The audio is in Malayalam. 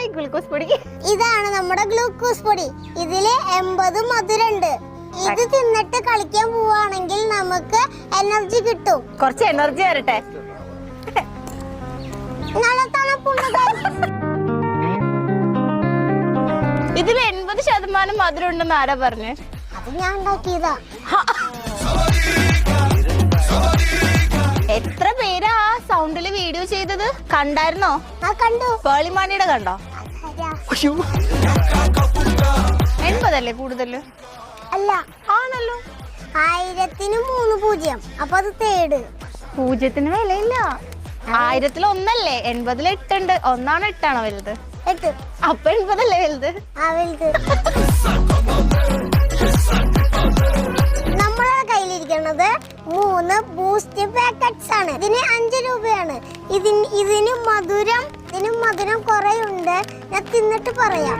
എന്തായി ഗ്ലൂക്കോസ് പൊടി? ഇതാണ് നമ്മുടെ ഗ്ലൂക്കോസ് പൊടി. ഇതില് 80 മധുരണ്ട്. ഇത് തിന്നിട്ട് കളിക്കാൻ പോവാണെങ്കിൽ നമുക്ക് എനർജി കിട്ടും. കുറച്ച് എനർജി വരട്ടെ. നല്ല തണുപ്പുണ്ട്. ഇതിൽ 80% മധുരം ഉണ്ടെന്ന് ആരാ പറഞ്ഞേ? അത് ഞാൻ ഉണ്ടാക്കിയതാ. എത്ര പേരാ ആ സൗണ്ടില് വീഡിയോ ചെയ്തത്? കണ്ടായിരുന്നോ? കണ്ടു. പേളിമാണിയുടെ കണ്ടോ? 80 അല്ലേ കൂടുതല്? അല്ല, ആണല്ലോ. 1000-3 അപ്പൊ അത് തേട്. 0 വിലയില്ല. 1000 1 80 8 ഉണ്ട്. 1 8 വലുത്? 8. അപ്പൊ 80 വലുത്? വലുത്. നമ്മുടെ കയ്യിലിരിക്കുന്നത് 3 ബൂസ്റ്റ് പാക്കറ്റ്സ് ആണ്. ഇതിന് 5 രൂപയാണ്. ഇതിന് മധുരം കുറയുണ്ട്. ഞാൻ തിന്നിട്ട് പറയാം.